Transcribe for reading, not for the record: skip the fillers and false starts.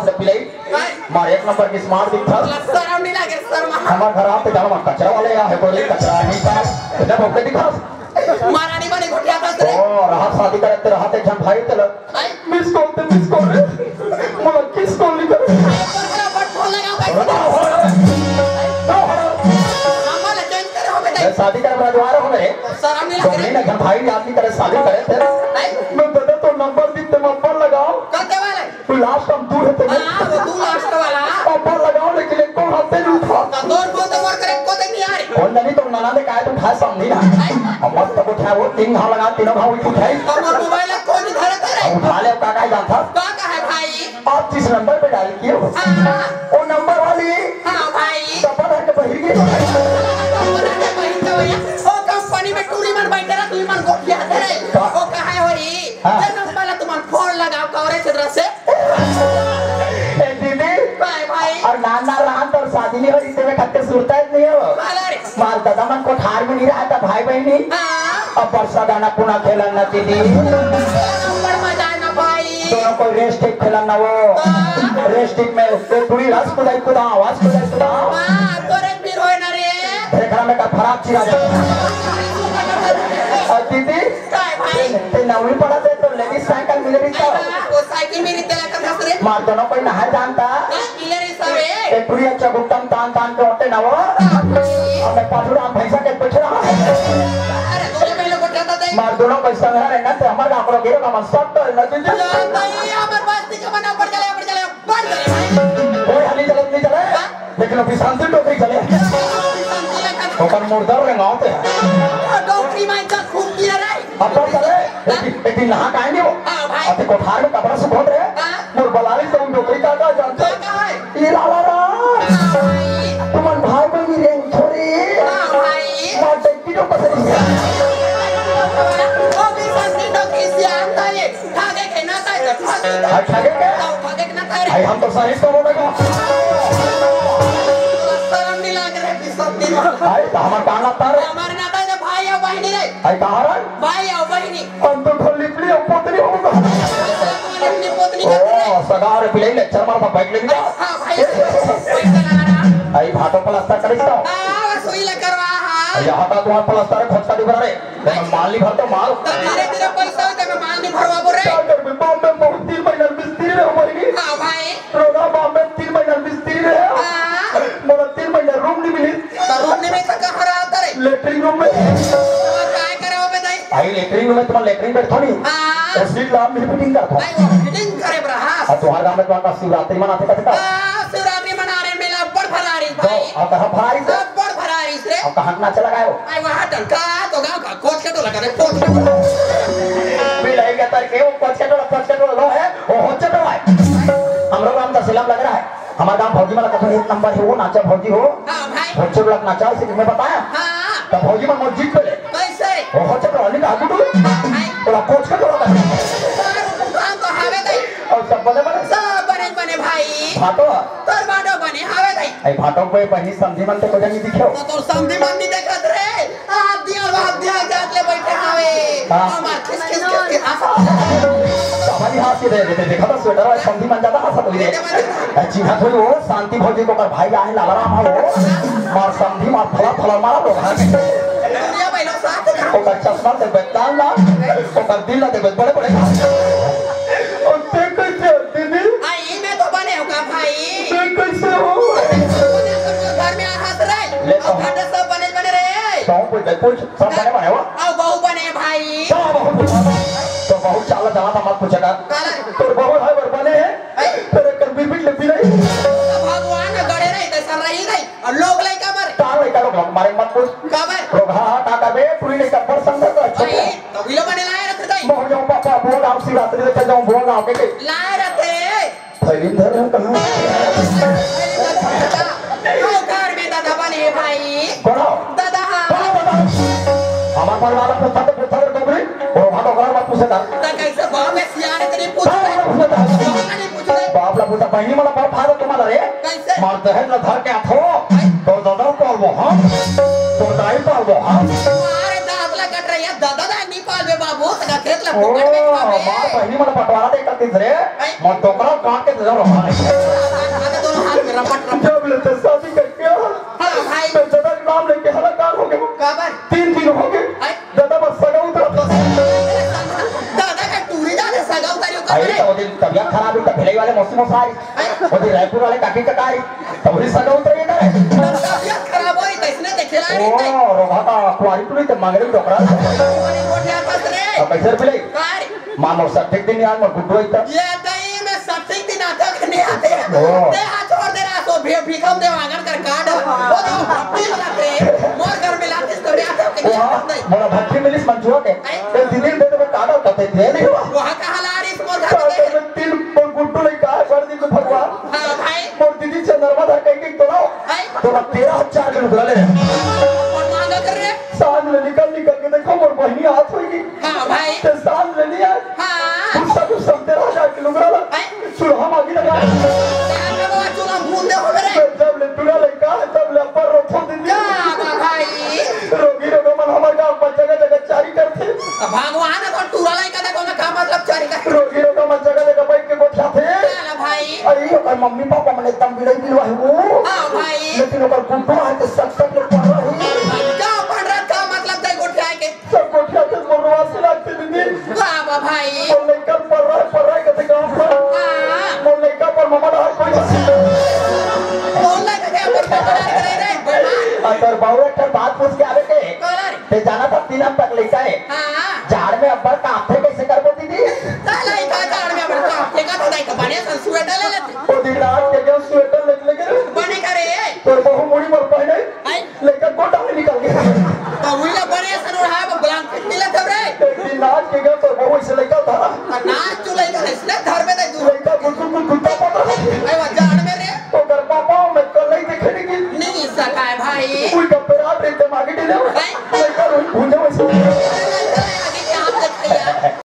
गिलास ले पिलाई मार एक नंबर की स्मार्ट दिखता शर्म नहीं लगे शर्म हमार घर आते जाओ मत कचरा वाले या है कोई कचरा नहीं का कितना भोगे दिखा मारानी बने घोटिया था रे ओ रहा शादी करते रहते जन भाई तेल मिस कॉल रे मला किस कॉल नहीं करे बट फोन लगाओ शादी करे राजवार हो गए शर्म नहीं लगे ना घर भाई आदमी करे शादी करे थे मैं बता तो नंबर दी ते नंबर लगाओ करते वाले तू लास्ट हम तू है तो हां वो तू लास्ट वाला नंबर लगाओ लेकिन एक को हाथ नहीं उठा दौड़ बोलते मोर करे को नहीं आ रही कौन नहीं तो नाना ने कहा तू खा समझी ना हम मत तो उठा वो तीन घाव लगा तीनों घाव उठाई और मोबाइल कौन धरे तेरे उठा ले काका जानता काका है भाई आप जिस नंबर पे डायल किए हो हां वो नंबर वाली हां भाई सपना के बहिर ओ कंपनी में टूरी मन बैठे रहा तू मन गोटिया तेरे ओ कहां है होई ये नंबर तुम फोन लगाओ कवरे छद्र से ए दीदी भाई और नाना रहा तो शादी नहीं हो इसे में खत्ते सुरता नहीं हो मार दादा मन को ठार में नहीं रहा था भाई बहनी अब वर्षा गाना पुना खेलन ना दीदी नंबर मजा ना भाई दोनों को रेस्ट एक खेलन ना वो रेस्ट में तो पूरी रस कुदाई कुदा आवाज कुदा हां तोरे भी रोए ना रे देखा में का खराब चिरा दीदी भाई ते नवी पड़ा थे तो लेडीज साइकिल मिले भी तो वो साइकिल मेरी तेला कर हसरे मार दोनों कोई नहा जानता किले रे सबे ए पूरी अच्छा गुप्तम तान तान के होते ना वो हमें पाछुड़ा भैंसा के पीछे रहा अरे दोनों पहले को जाता था मार दोनों कोई संग रहना ते हमारा आंकड़ों गिरो का मन सब तो न दीदी भाई हमारे पास दिख बना पड़ चले भाई कोई हली चलत नहीं चले लेकिन अभी शांति टोकरी चले ओकर मुर्दर रंगाते हैं डॉक्टरी में इतना खूब किया रे अपन चले एक दिन नहा काहे नहीं हो हां भाई अते कोठार में कपड़ा सुखोत रहे मोर बलाली तो डोकरी का जानते ये लाला रा तुमन भाई बहनी रेंग छोरी हां भाई मार देखी तो पसरी ओ भी शांति डॉक्टरी से आता है ठागे के ना ताए ठागे के ठागे के ना ताए भाई हम तो सही तो बोलेगा शर्म नहीं लग रहा है शांति भाई तो हमार कान लगता रे हमारे ना ताए भाई और बहनी रे आई कहां रे भाई और बहनी हम तो खोल लिपली और पोतरी होगा अपनी पोतनी का ओ सगार पिले लेक्चर मार बैठ लेंगे हां भाई आई भाटो प्लास्टर करिस्ता हां सुई ले करवा हां यहाँ का तुम्हारा प्लास्टर खर्च का दिखा रे मैं माल नहीं भरता माल धीरे धीरे पैसा होता है माल नहीं भरवा बोल रहे क्या कर बॉम्बे में बहुत 3 महीना मिस्त्री रहे हमारी हां भाई रोगा बॉम्बे 3 महीना मिस्त्री रहे हां मोला 3 महीना रूम नहीं मिली तो रूम में का कहां रहता रे लेटरिंग रूम में काय करे हो बे दाई आई लेटरिंग रूम में तुम लेटरिंग बैठो नहीं हां उसी लाभ में मीटिंग करता भाई वो मीटिंग करे ब्रहा और तुम्हारे गांव में तुम्हारा शिवरात्रि मनाते कहते हां शिवरात्रि मना रहे मेला बड़ फरारी भाई और कहां फरारी से सब बड़ फरारी से और कहां नाच लगाओ आई वहां टंका तो गांव का कोच के तो लगा रे कोच के भी लगेगा तर के वो कोच के तो लो है वो हो चटो है हम लोग हम तहसील लग रहा है हमारा गांव भौजी वाला कथन एक नंबर है वो नाचा भौजी हो हां भाई बच्चे लोग नाचा इसे तुम्हें बताया हां तो भौजी में मस्जिद पे ले कैसे वो हो चटो वाली का गुडू भाई थोड़ा कोच के तो काम तो हावे दाई और सब बने सब बने भाई भाटो तोर बाडो बने हावे दाई आई भाटो पे बहनी समझी मन तो नहीं दिखो तो समझी मन नहीं देखत रे आप दिया जात ले बैठे हावे हमार किस के हमारी हाथ से दे देते देखा तो स्वेटर और समझी मन ज्यादा हंसत हुई रे चिन्हा थोड़ी वो शांति भौजी को कर भाई आए लालराम हो मार समझी मार फला मारा लोग दुनिया बैलो साथ ओ का चश्मा दे बेताल ना ओ का दिल दे बड़े बड़े और ते कैसे दीदी आई मैं तो बने होगा भाई ते कैसे हो घर में हाथ रे और घाटे सब बने रे तो सब बने हो और बहू बने भाई तो बहुत चाला जमा था मत पूछेगा तो बहू है बर बने हैं तेरे कर बिरबिट ले बिरई भगवान गड़े रहे तो सर रही गई और लोग ले कबर तार ले का लोग मारे मत पूछ कबर लोग हां का करबे पूरी नहीं कर संग तो भाई तो विलो बने लाए रखे दई मोह जाओ पापा बोल आप शिवरात्रि लेके जाओ बोल गांव के लाए रखे फरींदर कहां ओ घर में दादा बने भाई कौन दादा हमार परिवार को सत्य पुत्र डोबरी और भाटो घर मत पूछेगा ता कैसे बाप है सियाने तेरी पूछ बाप ला पूछा बहनी मला बाप फादर तुम्हारा रे कैसे मार दहेज ला धर के आथो तो दादा को वो हम तो दाई को वो हम अरे दादला कट रही है दादा नहीं पाल बे बाबू तका खेत फुकट में खावे मार बहनी मन बंटवारा दे करती रे मन टोकरा काट के दे रहा है आगे दोनों हाथ में रपट रपट जब लेते शादी करके हां भाई मैं जदा का नाम लेके हलाकार हो गए काबर 3 दिन हो गए दादा बस सगा उतरा दादा का टूरी दादा सगा उतारियो आई काबर तो दिन तबियत खराब हुई तो भिलाई वाले मौसम सारी वो दिन रायपुर वाले काकी ककारी तो वही सगा उतरे ना तबियत खराब होई तो इसने देखला नहीं ओ रोहाता कुआरी पुली तो मांगरे टोकरा मैंने गोठिया बस रे अब कैसे भिलाई कार मानो सब ठीक दिन यार मैं गुड्डू इतना ये दही में सब दिन आता करने आते हैं ते हाथ छोड़ दे रहा सो भीखम दे आगर कर काट वो तो भक्ति लगाते मोर घर में लाते तो रे आता के मोरा भट्टी मिलिस मंचुआ के ए दीदी दे दे काटा कते दे नहीं हुआ वहां कहां ला रही मोर घर में तीन गुड्डू ले कहा कर दी तो भगवान हां भाई मोर दीदी चंद्रमा धर कहीं तोड़ाओ तो 13,000 के रुपया ले और मांगा कर रे सांझ ले निकल के देखो मोर बहनी हाथ होगी हां भाई ते सांझ ले लिया हां सब 13,000 के रुपया ला सुरहा मांगी लगा तेरा बाबा चुला भूल दे हो रे जब ले तुरा ले का तब ले पर रोथो दीदी हां भाई रोगी रोग मन हमर गांव पर जगह जगह चारी करथे भगवान को टूरा लाई का देखो ना का मतलब चारी का रोगी रोग मन जगह जगह बैठ के गोठा थे चला भाई अरे ओकर मम्मी पापा मने तम बिड़ई दिलवा है वो हां भाई लेकिन ओकर गुड्डू है के सख्त लोग पढ़ रही का पढ़ रहा का मतलब दे गोठिया के सब गोठा के मोरवा से लगती दीदी बाबा भाई वो लेकर पढ़ रहा है के गांव पर हां वो लेकर पर मम्मा रहा कोई कौन लगा के पर पकड़ा करे रे बेमान अगर बाबू एक बात पूछ के आवे के कलर ते जाना था 3 हफ्ता तक लेता है हां झाड़ में अब्बर काफे कैसे कर बोती थी तालाई का झाड़ में बड़ा काफे का दाई का बने सन स्वेटर ले लेते वो दिन रात के जो स्वेटर लेके बने करे तो बहु मुड़ी मर पहने आई लेकर गोटा में निकल गया तो वही बने सन उड़ा है ब्लैंकेट मिला था रे एक दिन रात के गए तो बहु से लेकर था नाच चुलाई का इसने घर में दे दूर लेकर गुल कुत्ता पड़ा आई वो झाड़ में रे तो घर पापा में कल नहीं दिखने की नहीं सका है भाई कोई कपड़ा रे मांगे दिले आई